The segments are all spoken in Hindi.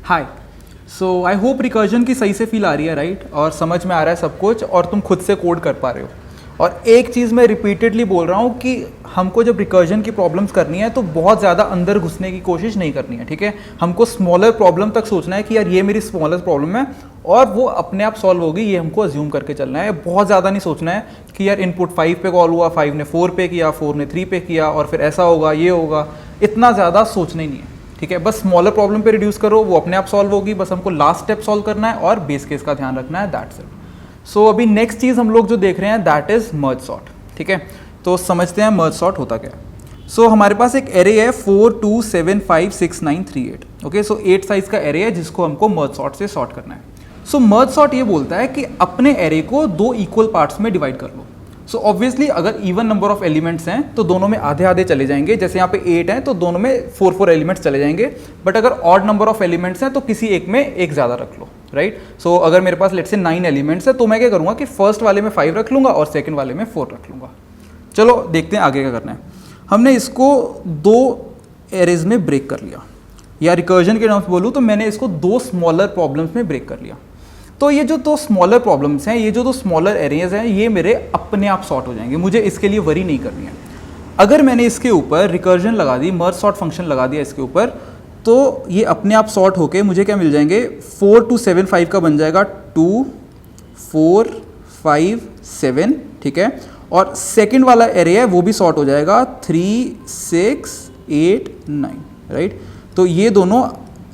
Hi. So I hope recursion की सही से फील आ रही है, राइट? और समझ में आ रहा है सब कुछ, और तुम खुद से कोड कर पा रहे हो। और एक चीज़ मैं रिपीटेडली बोल रहा हूँ कि हमको जब रिकर्जन की प्रॉब्लम्स करनी है तो बहुत ज़्यादा अंदर घुसने की कोशिश नहीं करनी है, ठीक है? हमको स्मॉलर प्रॉब्लम तक सोचना है कि यार ये मेरी स्मॉलर प्रॉब्लम है और वो अपने आप सॉल्व होगी, ये हमको अज्यूम करके चलना है। बहुत ज़्यादा नहीं सोचना है कि यार इनपुट 5 पे कॉल हुआ, 5 ने 4 पे किया, 4 ने 3 पे किया और फिर ऐसा होगा, ये होगा। इतना ज़्यादा सोचना ही नहीं है, ठीक है? बस स्मॉलर प्रॉब्लम पे रिड्यूस करो, वो अपने आप सॉल्व होगी। बस हमको लास्ट स्टेप सॉल्व करना है और बेस केस का ध्यान रखना है, दैट्स इट। सो अभी नेक्स्ट चीज़ हम लोग जो देख रहे हैं दैट इज मर्ज सॉर्ट, ठीक है? तो समझते हैं मर्ज सॉर्ट होता क्या है। सो हमारे पास एक एरे है 4 2 7 5 6 9 3 8, ओके? सो 8 साइज का एरे है जिसको हमको मर्ज सॉर्ट से सॉर्ट करना है। सो मर्ज सॉर्ट ये बोलता है कि अपने एरे को 2 इक्वल पार्ट्स में डिवाइड कर लो। सो ऑब्वियसली अगर इवन नंबर ऑफ एलिमेंट्स हैं तो दोनों में आधे आधे चले जाएंगे। जैसे यहाँ पे 8 हैं तो दोनों में 4 एलिमेंट्स चले जाएंगे। बट अगर ऑड नंबर ऑफ एलिमेंट्स हैं तो किसी एक में एक ज़्यादा रख लो, राइट? सो अगर मेरे पास लेट्स से 9 एलिमेंट्स है तो मैं क्या करूँगा कि फर्स्ट वाले में 5 रख लूँगा और सेकेंड वाले में 4 रख लूँगा। चलो देखते हैं आगे क्या करना है। हमने इसको 2 एरेज में ब्रेक कर लिया, या रिकर्जन के टर्म्स बोलूँ तो मैंने इसको 2 स्मॉलर प्रॉब्लम्स में ब्रेक कर लिया। तो ये जो 2 स्मॉलर प्रॉब्लम्स हैं, ये जो 2 स्मॉलर एरियाज हैं, ये मेरे अपने आप सॉर्ट हो जाएंगे, मुझे इसके लिए वरी नहीं करनी है। अगर मैंने इसके ऊपर रिकर्जन लगा दी, मर्ज सॉर्ट फंक्शन लगा दिया इसके ऊपर, तो ये अपने आप सॉर्ट होके मुझे क्या मिल जाएंगे, 4 2 7 5 का बन जाएगा 2 4 5 7, ठीक है? और सेकंड वाला एरिया है वो भी सॉर्ट हो जाएगा 3 6 8 9, राइट? तो ये दोनों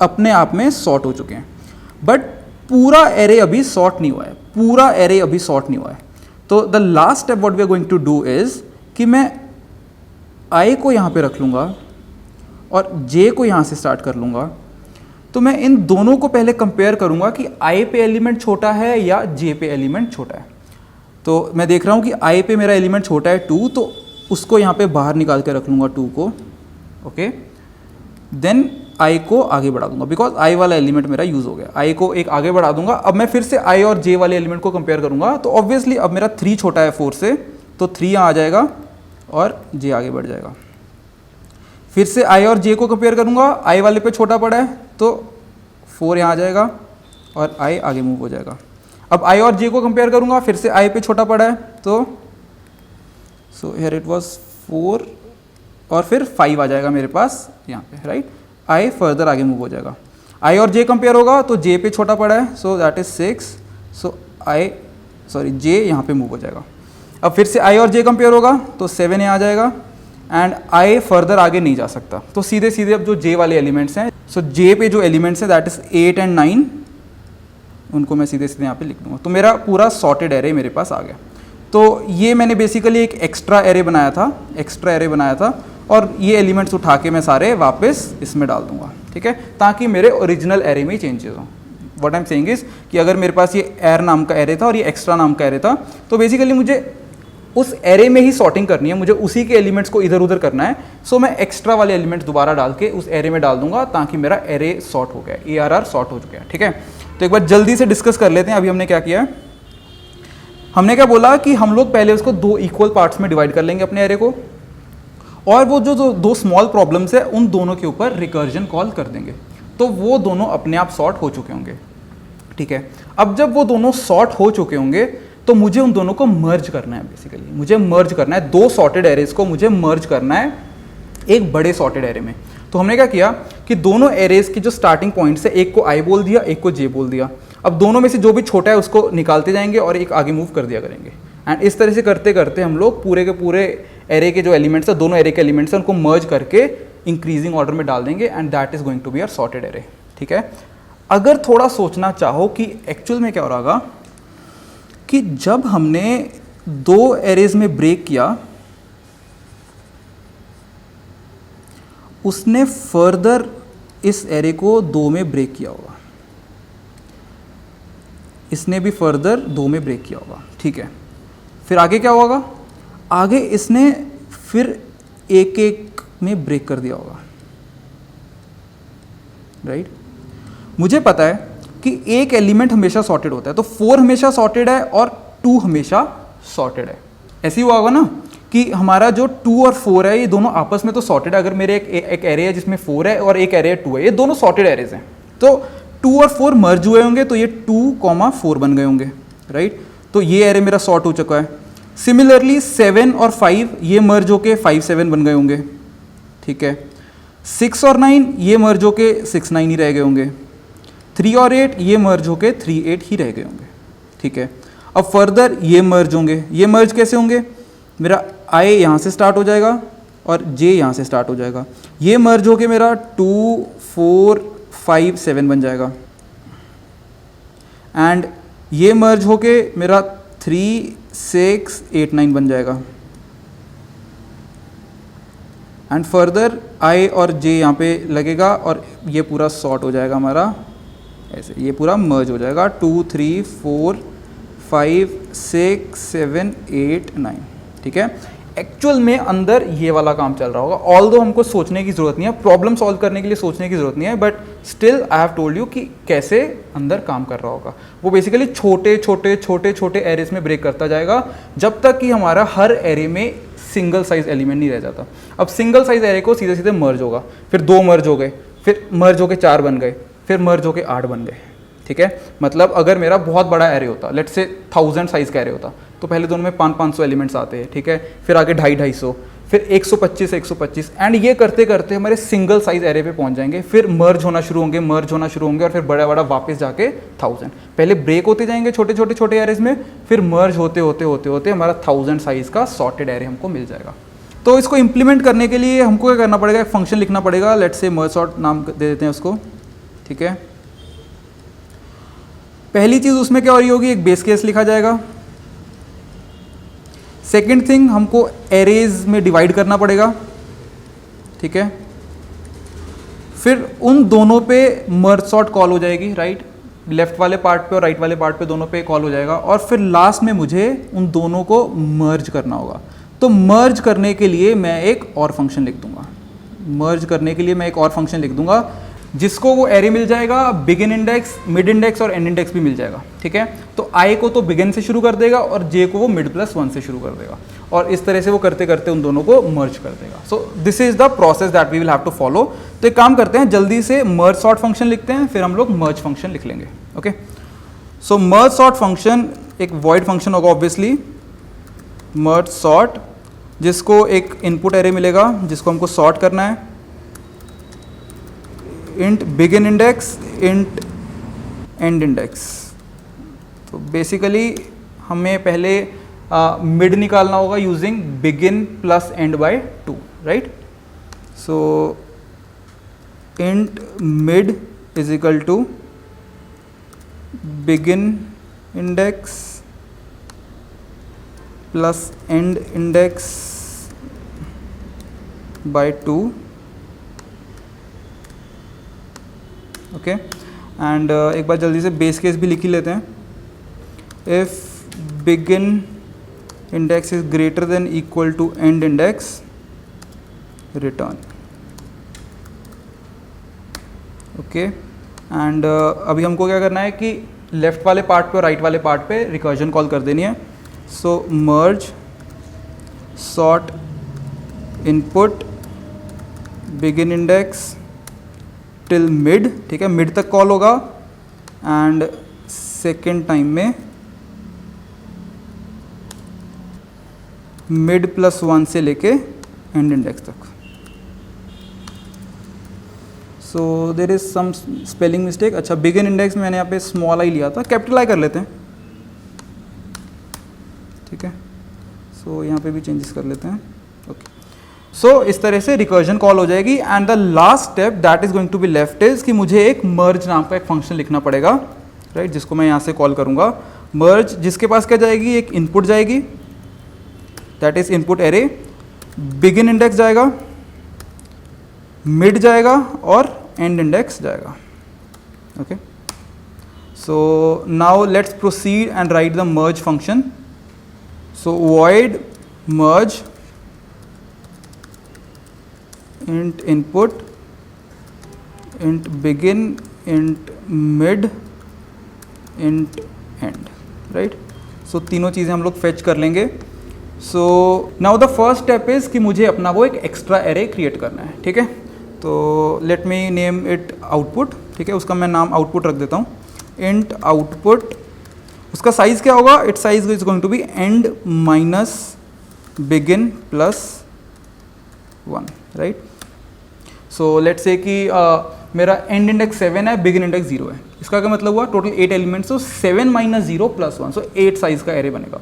अपने आप में सॉर्ट हो चुके हैं। बट पूरा एरे अभी सॉर्ट नहीं हुआ है, पूरा एरे अभी सॉर्ट नहीं हुआ है। तो the last step what we are going to do is कि मैं आई को यहाँ पे रख लूँगा और जे को यहाँ से स्टार्ट कर लूँगा। तो मैं इन दोनों को पहले कंपेयर करूँगा कि आई पे एलिमेंट छोटा है या जे पे एलिमेंट छोटा है। तो मैं देख रहा हूँ कि आई पे मेरा एलिमेंट छोटा है 2, तो उसको यहाँ पे बाहर निकाल के रख लूँगा 2 को, ओके? देन आई को आगे बढ़ा दूंगा बिकॉज आई वाला एलिमेंट मेरा यूज हो गया। आई को एक आगे बढ़ा दूंगा। अब मैं फिर से आई और जे वाले एलिमेंट को कंपेयर करूंगा तो ऑब्वियसली अब मेरा 3 छोटा है 4 से, तो 3 यहाँ आ जाएगा और जे आगे बढ़ जाएगा। फिर से आई और जे को कंपेयर करूंगा, आई वाले पे छोटा पड़ा है तो 4 यहाँ आ जाएगा और आई आगे मूव हो जाएगा। अब आई और जे को कंपेयर करूंगा, फिर से आई पे छोटा पड़ा है तो सो हियर इट वाज 4 और फिर 5 आ जाएगा मेरे पास यहाँ पे, राइट? आई फर्दर आगे मूव हो जाएगा। आई और जे कंपेयर होगा तो जे पे छोटा पड़ा है, सो दैट इज 6, सो जे यहाँ पे मूव हो जाएगा। अब फिर से आई और जे कंपेयर होगा तो 7 यहाँ आ जाएगा एंड आई फर्दर आगे नहीं जा सकता। तो सीधे सीधे अब जो जे वाले एलिमेंट्स हैं, सो जे पे जो एलिमेंट्स हैं दैट इज 8 एंड 9, उनको मैं सीधे सीधे यहाँ पे लिख दूंगा। तो मेरा पूरा सॉर्टेड एरे मेरे पास आ गया। तो ये मैंने बेसिकली एक एक्स्ट्रा एरे बनाया था और ये एलिमेंट्स उठा के मैं सारे वापस इसमें डाल दूंगा, ठीक है? ताकि मेरे ओरिजिनल एरे में ही चेंजेस हों। What I am saying is कि अगर मेरे पास ये एर नाम का एरे था और ये एक्स्ट्रा नाम का एरे था, तो बेसिकली मुझे उस एरे में ही सॉर्टिंग करनी है, मुझे उसी के एलिमेंट्स को इधर उधर करना है। सो मैं एक्स्ट्रा वाले एलिमेंट्स दोबारा डाल के उस एरे में डाल दूंगा ताकि मेरा एरे सॉर्ट हो गया, ARR सॉर्ट हो चुका है, ठीक है? तो एक बार जल्दी से डिस्कस कर लेते हैं। अभी हमने क्या किया है, हमने क्या बोला कि हम लोग पहले उसको 2 इक्वल पार्ट्स में डिवाइड कर लेंगे अपने एरे को, और वो जो 2 स्मॉल प्रॉब्लम्स है उन दोनों के ऊपर रिकर्जन कॉल कर देंगे, तो वो दोनों अपने आप सॉर्ट हो चुके होंगे, ठीक है? अब जब वो दोनों सॉर्ट हो चुके होंगे तो मुझे उन दोनों को मर्ज करना है। बेसिकली मुझे मर्ज करना है 2 सॉर्टेड एरेज को, मुझे मर्ज करना है एक बड़े सॉर्टेड एरे में। तो हमने क्या किया कि दोनों एरेज की जो स्टार्टिंग पॉइंट्स है, एक को आई बोल दिया, एक को जे बोल दिया। अब दोनों में से जो भी छोटा है उसको निकालते जाएंगे और एक आगे मूव कर दिया करेंगे। एंड इस तरह से करते करते हम लोग पूरे के पूरे एरे के जो एलिमेंट्स है, दोनों एरे के एलिमेंट्स हैं, उनको मर्ज करके इंक्रीजिंग ऑर्डर में डाल देंगे and that is going to be our sorted array, ठीक है? अगर थोड़ा सोचना चाहो कि एक्चुअल में क्या हो रहा होगा कि जब हमने 2 एरेज में ब्रेक किया, उसने फर्दर इस एरे को 2 में ब्रेक किया होगा, इसने भी फर्दर 2 में ब्रेक किया होगा, ठीक है? फिर आगे क्या होगा, आगे इसने फिर एक एक में ब्रेक कर दिया होगा, राइट? मुझे पता है कि एक एलिमेंट हमेशा सॉर्टेड होता है, तो 4 हमेशा सॉर्टेड है और 2 हमेशा सॉर्टेड है। ऐसे ही हुआ होगा ना कि हमारा जो 2 और 4 है ये दोनों आपस में तो सॉर्टेड है। अगर मेरे एक एरे है जिसमें 4 है और एक एरे 2 है, ये दोनों सॉर्टेड एरेज हैं। तो 2 और 4 मर्ज हुए होंगे तो ये 2, 4 बन गए होंगे, राइट। तो ये एरे मेरा सॉर्ट हो चुका है। सिमिलरली 7 और 5 ये मर्ज होके 5, 7 बन गए होंगे, ठीक है। 6 और 9 ये मर्ज होके 6, 9 ही रह गए होंगे। 3 और 8 ये मर्ज होके 3, 8 ही रह गए होंगे, ठीक है। अब फर्दर ये मर्ज होंगे। ये मर्ज कैसे होंगे? मेरा I यहाँ से स्टार्ट हो जाएगा और J यहाँ से स्टार्ट हो जाएगा। ये मर्ज होके मेरा 2, 4, 5, 7 बन जाएगा। एंड ये मर्ज होके मेरा 3, 6, 8, 9 बन जाएगा। एंड फर्दर I और J यहाँ पे लगेगा और ये पूरा सॉर्ट हो जाएगा हमारा ऐसे, ये पूरा मर्ज हो जाएगा 2, 3, 4, 5, 6, 7, 8, 9, ठीक है। एक्चुअल में अंदर ये वाला काम चल रहा होगा। ऑल्दो हमको सोचने की ज़रूरत नहीं है, प्रॉब्लम सॉल्व करने के लिए सोचने की ज़रूरत नहीं है, but still I have told you कि कैसे अंदर काम कर रहा होगा। वो बेसिकली छोटे छोटे छोटे छोटे एरेज में ब्रेक करता जाएगा जब तक कि हमारा हर एरे में सिंगल साइज एलिमेंट नहीं रह जाता। अब सिंगल साइज एरे को सीधे सीधे मर्ज होगा, फिर 2 मर्ज हो गए, फिर मर्ज होके 4 बन गए, फिर मर्ज होके 8 बन गए, ठीक है। मतलब अगर मेरा बहुत बड़ा एरे होता, लेट्स से 1000 साइज का एरे होता, तो पहले दोनों में 500 एलिमेंट्स आते हैं, ठीक है। फिर आगे 250, फिर 125 125, एंड ये करते करते हमारे सिंगल साइज एरे पे पहुंच जाएंगे। फिर मर्ज होना शुरू होंगे, मर्ज होना शुरू होंगे, और फिर बड़ा बड़ा वापस जाके 1000। पहले ब्रेक होते जाएंगे छोटे छोटे छोटे एरेज में, फिर मर्ज होते होते होते होते हमारा 1000 साइज का सॉर्टेड एरे हमको मिल जाएगा। तो इसको इंप्लीमेंट करने के लिए हमको क्या करना पड़ेगा? एक फंक्शन लिखना पड़ेगा। लेट्स से मर्ज सॉर्ट नाम दे देते हैं उसको, ठीक है। पहली चीज उसमें क्या हो रही होगी? एक बेस केस लिखा जाएगा। सेकेंड थिंग, हमको एरेज में डिवाइड करना पड़ेगा, ठीक है। फिर उन दोनों पे मर्ज सॉर्ट कॉल हो जाएगी, राइट। लेफ्ट वाले पार्ट पे और राइट वाले पार्ट पे दोनों पे कॉल हो जाएगा, और फिर लास्ट में मुझे उन दोनों को मर्ज करना होगा। तो मर्ज करने के लिए मैं एक और फंक्शन लिख दूंगा। मर्ज करने के लिए मैं एक और फंक्शन लिख दूंगा जिसको वो एरे मिल जाएगा, बिगिन इंडेक्स, मिड इंडेक्स और एंड इंडेक्स भी मिल जाएगा, ठीक है। तो I को तो बिगिन से शुरू कर देगा और J को वो मिड प्लस 1 से शुरू कर देगा, और इस तरह से वो करते करते उन दोनों को मर्ज कर देगा। So this is the process that we will have to follow. तो एक काम करते हैं, जल्दी से मर्ज सॉर्ट फंक्शन लिखते हैं, फिर हम लोग मर्ज फंक्शन लिख लेंगे, ओके। सो मर्ज सॉर्ट फंक्शन एक वॉइड फंक्शन होगा ऑब्वियसली, मर्ज सॉर्ट, जिसको एक इनपुट एरे मिलेगा जिसको हमको सॉर्ट करना है। Int begin index, int end index. तो बेसिकली हमें पहले मिड निकालना होगा using begin plus end by 2, right. So int mid is equal to begin index plus end index by 2, okay. And एक बार जल्दी से बेस केस भी लिख ही लेते हैं। If begin index is greater than equal to end index, return, okay. And अभी हमको क्या करना है कि लेफ्ट वाले पार्ट पे और राइट वाले पार्ट पे रिकर्जन कॉल कर देनी है। So merge sort input begin index till mid, ठीक है, मिड तक कॉल होगा, एंड सेकेंड टाइम में मिड प्लस 1 से लेके एंड इंडेक्स तक। So there is some spelling mistake. अच्छा, बिगिन इंडेक्स में मैंने यहाँ पे स्मॉल आई लिया था, कैपिटल आई कर लेते हैं, ठीक है। सो यहाँ पे भी चेंजेस कर लेते हैं, ओके। सो इस तरह से रिकर्जन कॉल हो जाएगी। And the last step that is going to be left is कि मुझे एक मर्ज नाम का एक फंक्शन लिखना पड़ेगा, राइट, जिसको मैं यहाँ से कॉल करूँगा। मर्ज जिसके पास क्या जाएगी? एक इनपुट जाएगी, that is input array, begin index जाएगा, मिड जाएगा और एंड इंडेक्स जाएगा, okay. So now let's proceed and right the merge function. So void merge int input, int begin, int mid, int end, right। so तीनों चीज़ें हम लोग फेच कर लेंगे। So now the first step is कि मुझे अपना वो एक एक्स्ट्रा एरे क्रिएट करना है, ठीक है। तो let me name it output. ठीक है, उसका मैं नाम आउटपुट रख देता हूँ, इंट आउटपुट, उसका साइज़ क्या होगा, it size is going to be end minus begin plus 1, right. So let's say कि मेरा एंड इंडेक्स 7 है, बिगिन इंडेक्स 0 है, इसका क्या मतलब हुआ, टोटल 8 एलिमेंट्स, तो 7 माइनस 0 प्लस 1, सो 8 साइज़ का एरे बनेगा।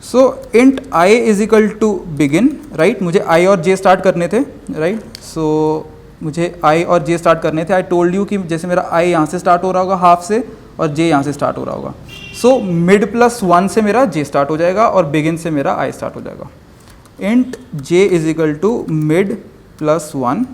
So int I is equal to begin, right, मुझे आई और जे स्टार्ट करने थे, राइट, सो मुझे आई और जे स्टार्ट करने थे। आई टोल्ड यू कि जैसे मेरा आई यहाँ से स्टार्ट हो रहा होगा हाफ से और जे यहाँ से स्टार्ट हो रहा होगा, सो मिड प्लस 1 से मेरा जे स्टार्ट हो जाएगा और बिगिन से मेरा आई स्टार्ट हो जाएगा। Int j is equal to mid plus 1,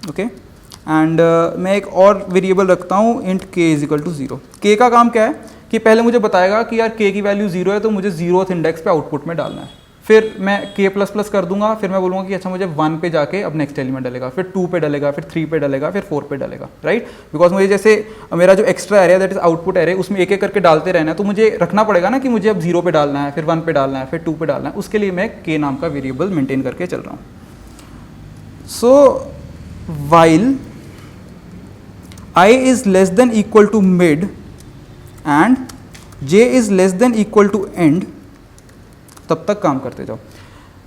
okay, and मैं एक और वेरिएबल रखता हूँ इंट के इज इक्वल टू 0। के का काम क्या है कि पहले मुझे बताएगा कि यार के की वैल्यू 0 है तो मुझे 0th इंडेक्स पे आउटपुट में डालना है, फिर मैं के प्लस प्लस कर दूंगा, फिर मैं बोलूँगा कि अच्छा मुझे 1 पे जाके अब नेक्स्ट एलिमेंट डलेगा, फिर 2 पे डलेगा, फिर 3 पे डलेगा, फिर 4 पे डलेगा, राइट, बिकॉज मुझे जैसे मेरा जो extra area that is output array उसमें एक एक करके डालते रहना है, तो मुझे रखना पड़ेगा ना कि मुझे अब 0 पे डालना है, फिर 1 पे डालना है, फिर 2 पे डालना है, उसके लिए मैं के नाम का वेरिएबल मेंटेन करके चल रहा हूँ। सो while I is less than equal to mid and j is less than equal to end, तब तक काम करते जाओ।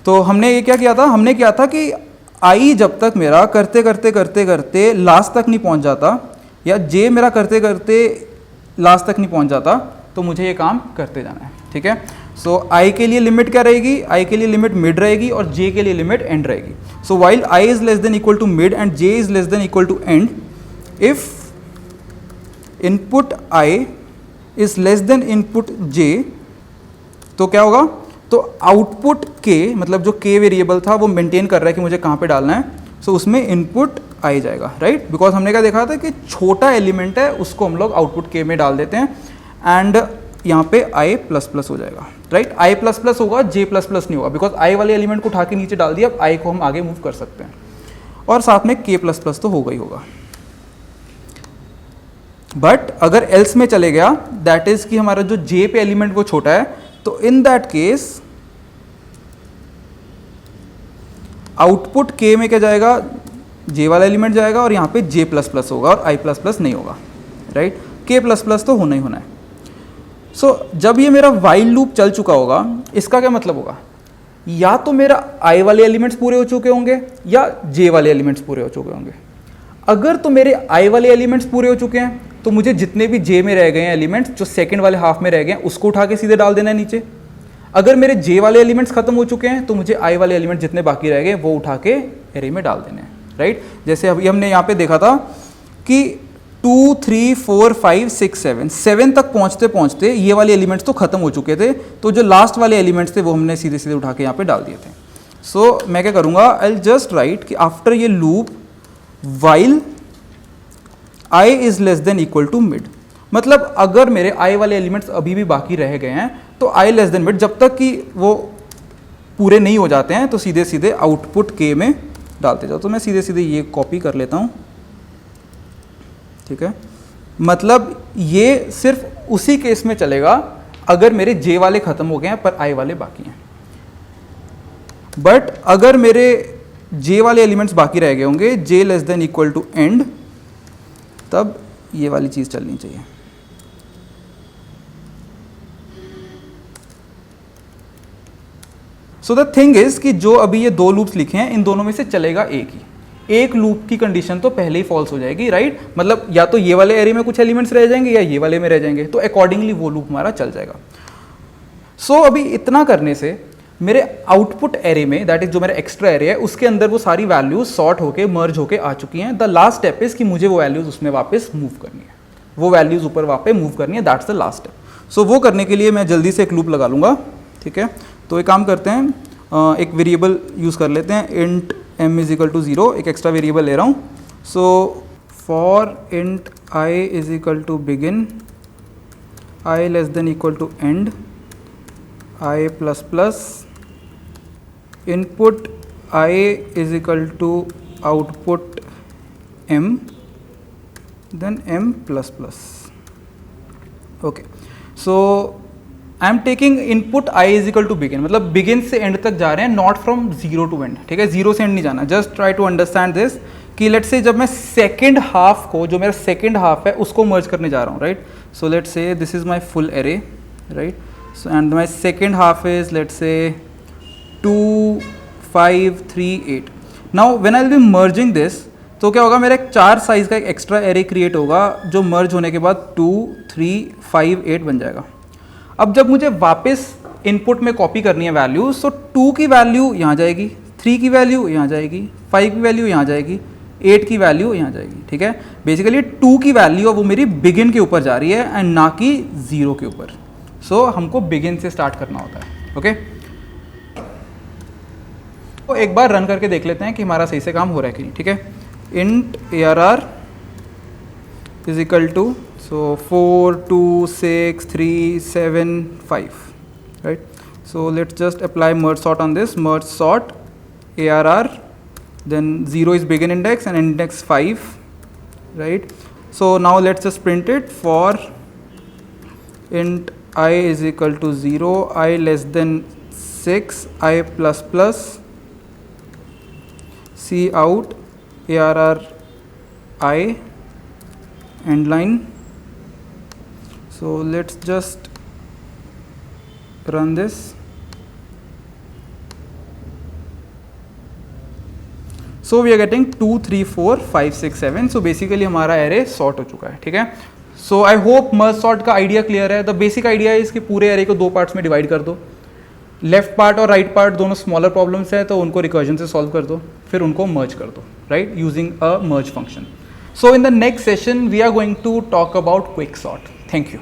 तो हमने ये क्या किया था, हमने किया था कि i जब तक मेरा करते करते करते करते लास्ट तक नहीं पहुंच जाता, या j मेरा करते करते लास्ट तक नहीं पहुंच जाता, तो मुझे ये काम करते जाना है, ठीक है। सो i के लिए लिमिट क्या रहेगी, i के लिए लिमिट मिड रहेगी और j के लिए लिमिट एंड रहेगी। So while i is less than equal to mid and j is less than equal to end, if input i is less than input j, तो क्या होगा, तो आउटपुट k, मतलब जो k वेरिएबल था वो मेंटेन कर रहा है कि मुझे कहाँ पे डालना है, सो उसमें इनपुट i जाएगा, राइट, बिकॉज हमने क्या देखा था कि छोटा एलिमेंट है उसको हम लोग आउटपुट k में डाल देते हैं, एंड यहाँ पे i प्लस प्लस हो जाएगा, राइट, i प्लस प्लस होगा, j प्लस प्लस नहीं होगा, बिकॉज i वाले एलिमेंट को उठा के नीचे डाल दिया, अब i को हम आगे मूव कर सकते हैं, और साथ में k प्लस प्लस तो होगा ही होगा। बट अगर एल्स में चले गया, दैट इज कि हमारा जो j पे एलिमेंट वो छोटा है, तो in that case output k में क्या जाएगा, j वाला एलिमेंट जाएगा और यहाँ पे j प्लस प्लस होगा और i प्लस प्लस नहीं होगा, राइट, k प्लस प्लस तो होना ही होना है। सो जब ये मेरा वाइल लूप चल चुका होगा, इसका क्या मतलब होगा, या तो मेरा i वाले एलिमेंट्स पूरे हो चुके होंगे या j वाले एलिमेंट्स पूरे हो चुके होंगे। अगर तो मेरे i वाले एलिमेंट्स पूरे हो चुके हैं तो मुझे जितने भी j में रह गए हैं एलिमेंट्स, जो सेकंड वाले हाफ में रह गए हैं, उसको उठा के सीधे डाल देना है नीचे। अगर मेरे j वाले एलिमेंट्स खत्म हो चुके हैं तो मुझे i वाले एलिमेंट जितने बाकी रह गए वो उठा के एरे में डाल देने हैं, राइट। जैसे अभी हमने यहाँ पे देखा था कि 2 3 4 5 6 7 तक पहुँचते पहुँचते ये वाले एलिमेंट्स तो खत्म हो चुके थे, तो जो लास्ट वाले एलिमेंट्स थे वो हमने सीधे सीधे उठा के यहाँ पे डाल दिए थे। सो मैं क्या करूँगा, आई जस्ट राइट कि आफ्टर ये loop while i is less than equal to mid, मतलब अगर मेरे i वाले एलिमेंट्स अभी भी बाकी रह गए हैं तो i लेस देन मिड, जब तक कि वो पूरे नहीं हो जाते हैं तो सीधे सीधे आउटपुट k में डालते जाओ। तो मैं सीधे सीधे ये कॉपी कर लेता हूँ, ठीक है, मतलब ये सिर्फ उसी केस में चलेगा अगर मेरे j वाले खत्म हो गए हैं पर i वाले बाकी हैं। बट अगर मेरे j वाले एलिमेंट्स बाकी रह गए होंगे, j less than equal to end, तब ये वाली चीज चलनी चाहिए। सो द थिंग इज कि जो अभी ये दो लूप्स लिखे हैं इन दोनों में से चलेगा एक ही, एक लूप की कंडीशन तो पहले ही फॉल्स हो जाएगी, राइट, मतलब या तो ये वाले एरे में कुछ एलिमेंट्स रह जाएंगे या ये वाले में रह जाएंगे, तो अकॉर्डिंगली वो लूप हमारा चल जाएगा। सो अभी इतना करने से मेरे आउटपुट एरे में, दैट इज जो मेरा एक्स्ट्रा एरे है, उसके अंदर वो सारी वैल्यूज सॉर्ट होके मर्ज होके आ चुकी हैं। द लास्ट स्टेप इज कि मुझे वो वैल्यूज उसमें वापस मूव करनी है, वो वैल्यूज ऊपर वापस मूव करनी है, दैट्स द लास्ट स्टेप। सो वो करने के लिए मैं जल्दी से एक लूप लगा लूँगा, ठीक है। तो एक काम करते हैं, एक वेरिएबल यूज़ कर लेते हैं, int m is equal to 0, एक एक्स्ट्रा वेरिएबल ले रहा हूँ। So for int i is equal to begin, i less than equal to end, i plus plus, input i is equal to output m, then m plus plus, okay. So I am taking input i is equal to begin, मतलब बिगिन से एंड तक जा रहे हैं, not from zero to end, ठीक है, जीरो से एंड नहीं जाना। Just try to understand this कि लेट्स से जब मैं सेकेंड हाफ को, जो मेरा सेकेंड हाफ है उसको मर्ज करने जा रहा हूँ, राइट. सो लेट्स से this is my full array, right. So and my second half is let's say 2 5 3 8. Now when I will be merging this, तो क्या होगा, मेरा एक 4 साइज का एक एक्स्ट्रा एरे क्रिएट होगा जो मर्ज होने के बाद 2 3 5 8 बन जाएगा. अब जब मुझे वापस इनपुट में कॉपी करनी है वैल्यूज, तो 2 की वैल्यू यहाँ जाएगी, 3 की वैल्यू यहाँ जाएगी, 5 की वैल्यू यहाँ जाएगी, 8 की वैल्यू यहाँ जाएगी. ठीक है, बेसिकली 2 की वैल्यू वो मेरी बिगिन के ऊपर जा रही है एंड ना कि 0 के ऊपर. सो हमको बिगिन से स्टार्ट करना होता है. ओके, तो एक बार रन करके देख लेते हैं कि हमारा सही से काम हो रहा है कि नहीं. ठीक है, int arr is equal to, so 4 2 6 3 7 5, right. So let's just apply merge sort on this. Merge sort arr, then 0 is begin index and index 5, right. So now let's just print it for int I is equal to 0, I less than 6, I plus plus, C out arr I end line. So let's just run this. So we are getting 2 3 4 5 6 7. So basically हमारा एरे सॉर्ट हो चुका है. ठीक है, सो आई होप मर्ज सॉर्ट का आइडिया क्लियर है. द बेसिक आइडिया है इसके पूरे एरे को 2 पार्ट्स में डिवाइड कर दो. लेफ्ट पार्ट और राइट पार्ट दोनों स्मॉलर प्रॉब्लम्स है, तो उनको रिकर्जन से सॉल्व कर दो, फिर उनको मर्ज कर दो, right, using a merge function. So in the next session we are going to talk about quick sort. Thank you.